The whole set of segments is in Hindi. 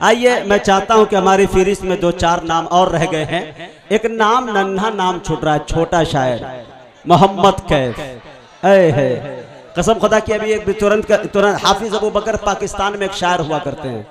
आइए, मैं चाहता हूं कि हमारी फहरिस्त में 2-4 नाम और रह गए हैं। एक नाम, नन्हा नाम छूट रहा है, छोटा शायर मोहम्मद कैफ। है कसम खुदा की, अभी एक तुरंत हाफिज अबू बकर पाकिस्तान में एक शायर हुआ करते हैं।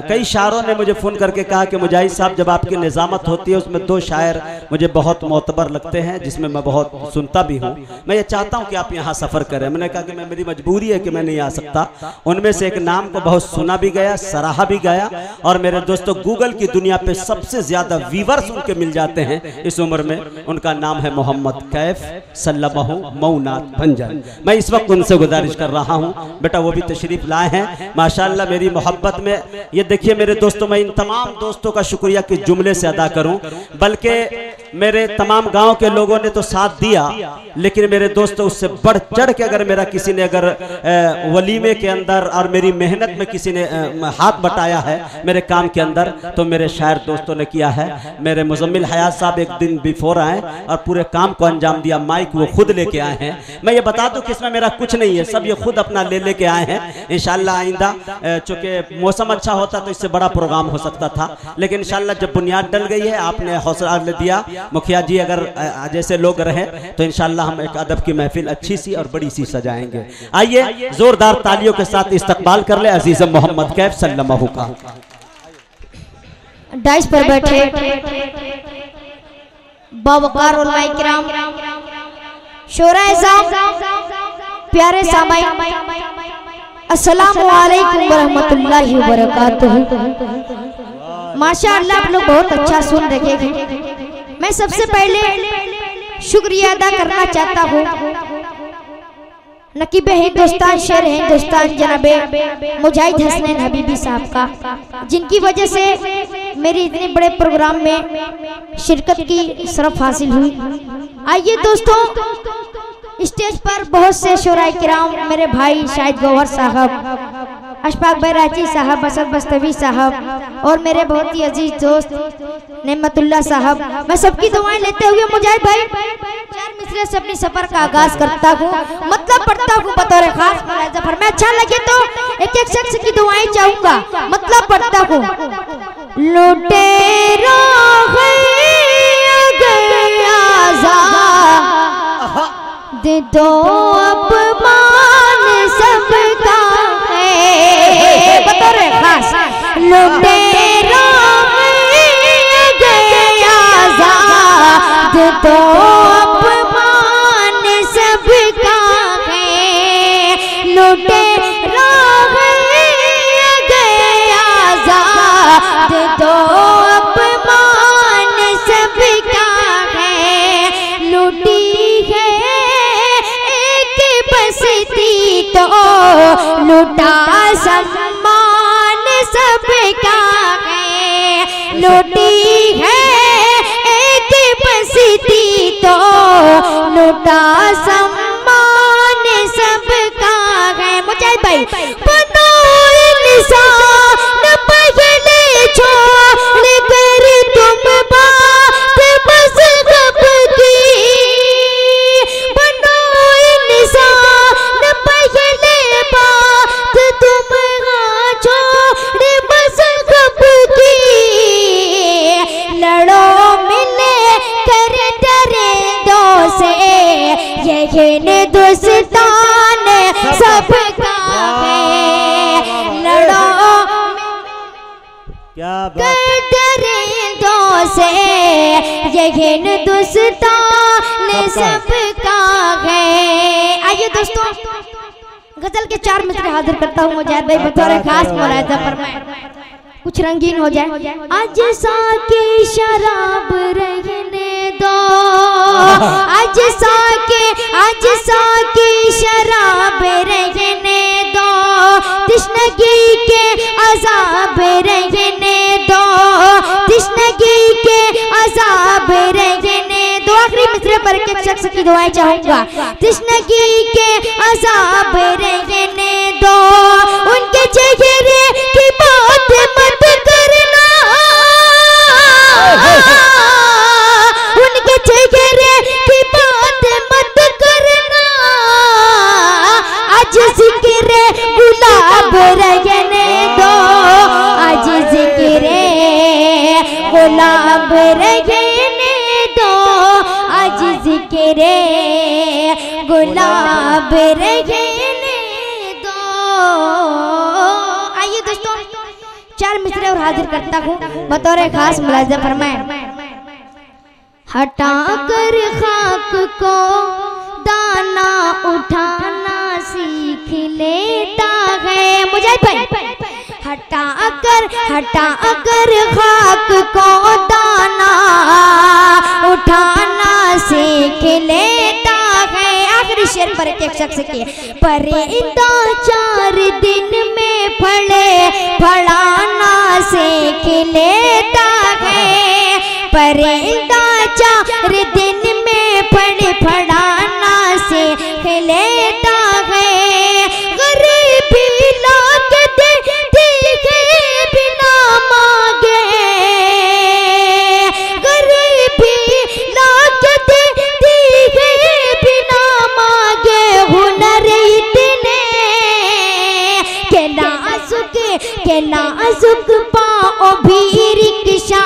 कई शायरों ने मुझे फ़ोन करके कहा कि मुजाहिद साहब, जब आपकी निज़ामत होती है उसमें 2 शायर मुझे बहुत मोतबर लगते हैं, जिसमें मैं बहुत सुनता भी हूँ। मैं ये चाहता हूँ कि आप यहाँ सफ़र करें। मैंने कहा कि मेरी मजबूरी है कि मैं नहीं आ सकता। उनमें से एक नाम को बहुत सुना भी गया, सराहा भी गया, और मेरे दोस्तों गूगल की दुनिया पे सबसे ज़्यादा व्यूवर्स उनके मिल जाते हैं इस उम्र में। उनका नाम है मोहम्मद कैफ सल्लल्लाहु मौनात भंजन। मैं इस वक्त उनसे गुजारिश कर रहा हूँ, बेटा वो भी तशरीफ़ लाए हैं माशाअल्लाह मेरी मोहब्बत में। ये देखिए मेरे दोस्तों, मैं इन तमाम दोस्तों का शुक्रिया किस जुमले से अदा करूं, बल्कि मेरे तमाम गांव के लोगों ने तो साथ दिया, लेकिन मेरे दोस्तों उससे बढ़ चढ़ के अगर मेरा किसी ने अगर वलीमे के अंदर और मेरी मेहनत में किसी ने हाथ बटाया है मेरे काम के अंदर, तो मेरे शायर दोस्तों ने किया है। मेरे मुजम्मिल हयात साहब एक दिन बिफोर आए और पूरे काम को अंजाम दिया। माइक वो खुद लेके आए हैं। मैं ये बता दूं कि इसमें मेरा कुछ नहीं है, सब ये खुद अपना लेके आए हैं। इंशाल्लाह आइंदा, चूँकि मौसम अच्छा होता तो इससे बड़ा प्रोग्राम हो सकता था, लेकिन इंशाल्लाह जब बुनियाद डल गई है, आपने हौसला दिया, मुखिया जी अगर जैसे लोग रहे तो इंशाल्लाह हम एक अदब की महफिल अच्छी सी और बड़ी सी सजाएंगे। आइए जोरदार तालियों के साथ इस्तकबाल कर ले अजीज मोहम्मद कैफ सल्लल्लाहु का। डाइस पर बैठे बावकार उलमाए किराम, शोराए साहब, प्यारे सामाईन, अस्सलामु अलैकुम वरहमतुल्लाहि वबरकातुहू। माशाअल्लाह आप लोग बहुत अच्छा सुन रहे हैं। मैं सबसे पहले शुक्रिया अदा करना चाहता हूँ नकीब हिंदुस्तान, शेर हिंदुस्तान जनाबे मुजाहिद हसनैन हबीबी साहब का, जिनकी वजह से मेरी इतने बड़े प्रोग्राम में शिरकत की शरफ हासिल हुई। आइए दोस्तों, स्टेज पर बहुत से शोराए किराम, मेरे भाई शाहिद गौहर साहब, अशफाक बैराची साहब, असद बस्तवी साहब और मेरे बहुत ही अजीज दोस्त नेमतुल्लाह साहब, मैं सबकी दुआएं लेते हुए मुजाहिद भाई 4 मिसरे से अपनी सफर का आगाज करता हूँ, मतलब पढ़ता हूँ बतौर खास मुलाहिजा पर। मैं अच्छा लगे तो एक एक शख्स की दुआएं चाहूंगा, मतलब पढ़ता हूँ। लुटेरा दे दो अपमान सबका है, बतौर खास लुटेरा गया ज़ाद, दो अपमान सबका है, लुटेरा गया ज़ाद, दो अपमान सबका है, लुटी तो लुटा सम्मान सबका है, लुटी है एक बस्ती तो लुटा सम्मान सबका है। मुझे भाई बनो इंसान पहले छोड़ कर तुम बात बस गप की, बनो इंसान पहले बात तुम छोड़ बस गप की, लड़ो मिले कर दरिंदों से ये हिंदुस्तान सबका है, लड़ो क्या कर दरिंदों से ये हिंदुस्तान सबका है। आइए दोस्तों, गजल के 4 मिसरे हाजिर करता हूँ मुजाहिद भाई बतौर खास मुलाहिजा फरमाएं, कुछ रंगीन हो जाए। आज साकी शराब रहने दो, आज साकी शराब रहने दो, तिश्नगी के अज़ाब रहने दो, तिश्नगी के अज़ाब रहने दो। आखिरी मिसरे पर एक शख्स की दुआएं चाहूंगा। तिश्नगी के अज़ाब रहने दो, उनके चेहरे की बात मत करना, उनके चेहरे की बात मत करना, आज जिक्र गुलाब रहने दो, आज गुलाब रहने दो। आइए दोस्तों, 4 मिसरे और हाजिर करता हूँ बतौर खास मुलाजा फरमाए। हटा कर खाक को दाना उठाना सीख लेता है मुजाहिद भाई। हटा कर खाक को दाना उठाना सीख लेता है। आखिरी शेर पर एक शख्स के परिंदा 4 दिन में फड़ाना सीख लेता है। परिंदा 4 दिन में फड़ाना सीख लेता है। गरीबी लाके देखे बिना मांगे, गरीबी लाके देखे बिना मांगे। हुनर इतने के नाजुक पाँव भी रिक्शा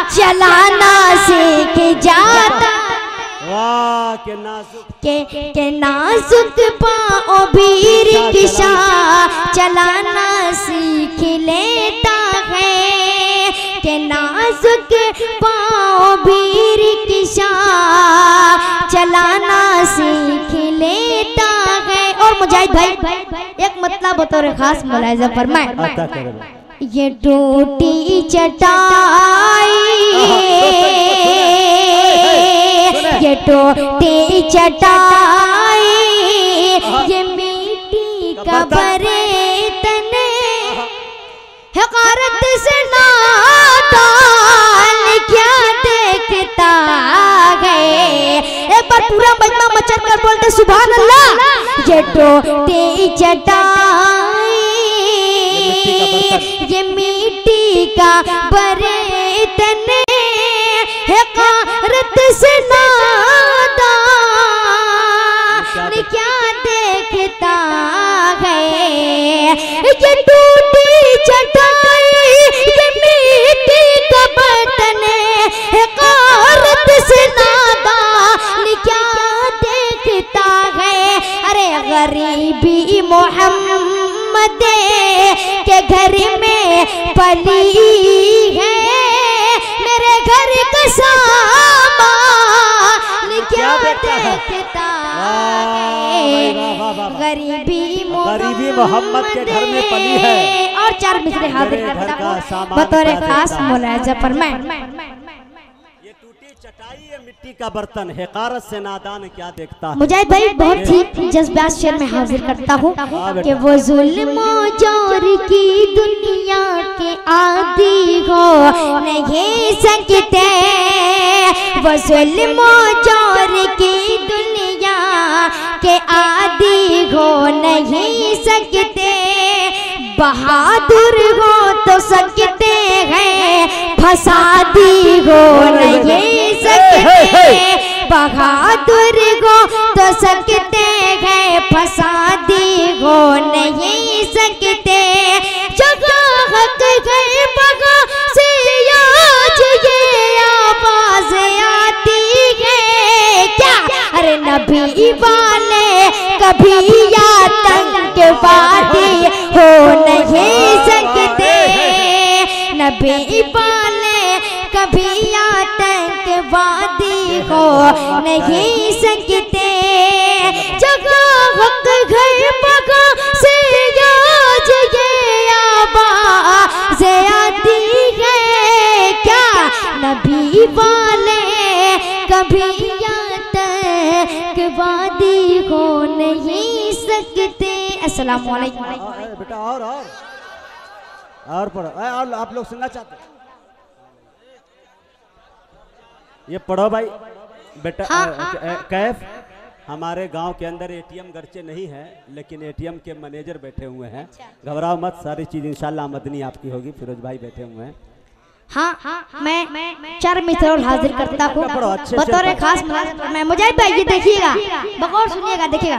चलाना सीख जाता। वाह, के नाजुक पाँव भी रिक्शा चलाना सीख लेता है। के नाजुक पाँव भी रिक्शा चलाना सीख लेता है। और मुजाहिद भाई एक मतलब बतौर खास मुलाहिजा फरमाए। ये टूटी चटाई, ये टूटी चटाई, ये मिट्टी का बर्तन हकारत से नादान क्या देखता है। एक बार पूरा मजमा मचल कर बोलते सुभान अल्लाह। ये टूटी चटाई, ये मिट्टी का बर्तन हकारत से नादान क्या देखता है। ये टूटी चटाई, ये मिट्टी का बर्तन हकारत से नादान क्या देखता है। अरे गरीबी मोहम्मद के घर में पली है, मेरे घर का सामान क्या देखता है। गरीबी मोहम्मद के घर में पली है। और 4 मिसरे हाजिर करता हूँ बतौर खास मुलाहिजा फरमाए। ये टूटी चटाई, ये मिट्टी का बर्तन हकारत से नादान क्या देखता है। मुजाहिद भाई बहुत ही जज्बात शेर में हाजिर करता हूँ कि वो जुल्म जोर की दुनिया के आदी हो नहीं सकते। वो जुल्म जोर की दुनिया के आदी हो नहीं सकते। बहादुर हो तो सकते हैं, फसादी हो नहीं सकते। बहादुर हो तो सकते हैं, फसादी हो नहीं सकते। जगह हक है बगा से आज ये आवाज आती है क्या। अरे नबी वाले कभी आतंकवादी हो नहीं सकते। नबी वाले कभी आतंकवादी हो नहीं सकते। जगह हक घर बगा से आज ये आवाज आती है क्या। नबी वाले कभी आतंकवादी हो नहीं सकते। अस्सलाम वालेकुम। बेटा और पढ़ो, और आप लोग सुनना चाहते हैं ये पढ़ो भाई बेटा। कैफ हमारे गांव के अंदर एटीएम गर्चे नहीं है, लेकिन एटीएम के मैनेजर बैठे हुए हैं। घबराओ मत, सारी चीज इंशाल्लाह आमदनी आपकी होगी। फिरोज भाई बैठे हुए हैं। हाँ, मैं 4 मिसरे और हाजिर करता हूँ बतौर खास मैं। मुजाहिद भाई ये देखिएगा, बगौर सुनिएगा, देखिएगा।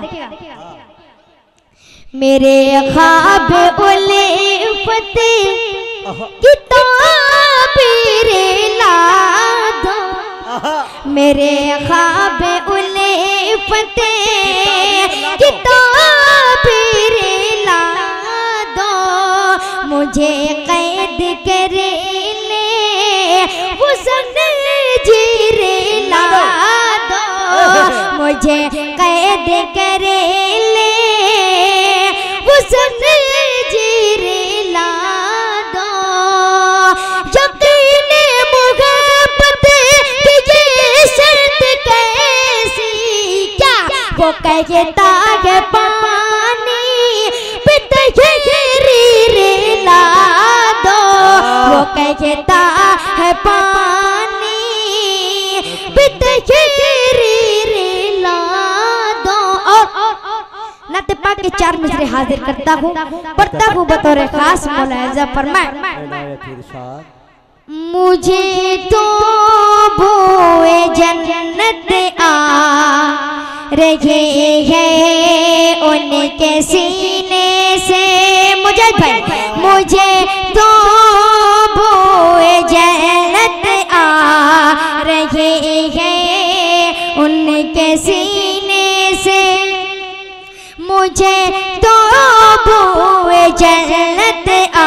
मेरे ख्वाब उल्फत की ताबीर ला दो। मेरे ख्वाब उल्फत मुझे कैद करे ले वो जंजीर ला दो, मुझे कैद करे ले वो जंजीर ला दो। यकीन मुहब्बत की ये शर्त कैसी, क्या वो कहता है पानी पे तहरीर ला दो, वो कहता है पानी पे तहरीर ला दो। और नाते पाक के 4 मिसरे हाजिर करता हूँ, पढ़ता हूँ बतौर खास मौलाना फरमाए। मुझे तो बोए जन्नत आ रहे हैं उनके सीने से, मुझे भाई मुझे तो बोए जन्नत आ रहे हैं उनके सीने से, मुझे तो बोए जन्नत आ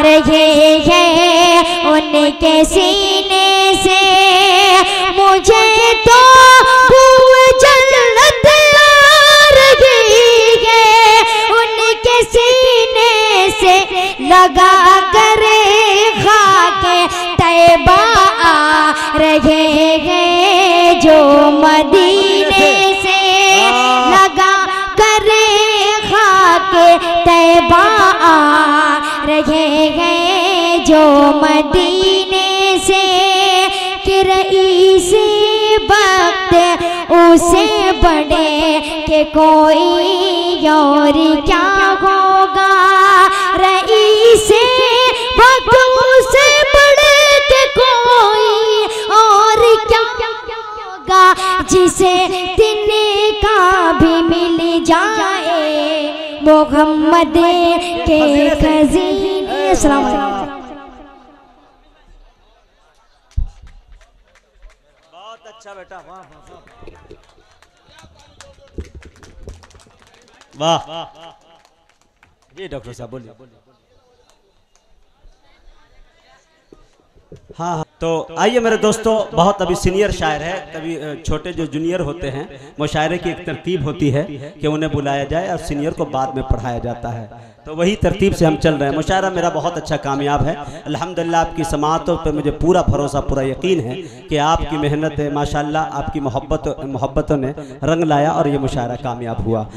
रहे हैं उनके सीने से, मुझे तो बोए जन्नत आ रही है उनके सीने से, लगा करे खाके तैबा आ रहे हैं जो मदीने से, लगा करे खाके तैबा आ रहे हैं जो मदीने से, कि रईस वक्त उसे बढ़े कि कोई और क्या होगा, रईस वक्त उसे बढ़े कि कोई और क्या होगा, जिसे दिन का भी मिल जाए मोहम्मद के खजीने। अस्सलाम वालेकुम। बहुत अच्छा बेटा, वाह वाह वाह। जी डॉक्टर साहब बोलिए। हाँ हाँ, तो आइए मेरे दोस्तों, बहुत अभी सीनियर शायर है, कभी छोटे जो जूनियर होते हैं मुशायरे की एक तरतीब होती है कि उन्हें बुलाया जाए और सीनियर को बाद में पढ़ाया जाता है, तो वही तरतीब से हम चल रहे हैं। मुशायरा मेरा बहुत अच्छा कामयाब है अल्हम्दुलिल्लाह। आपकी समाअतों पे मुझे पूरा भरोसा, पूरा यकीन है कि आपकी मेहनत है माशाल्लाह, आपकी मोहब्बतों ने रंग लाया और ये मुशायरा कामयाब हुआ।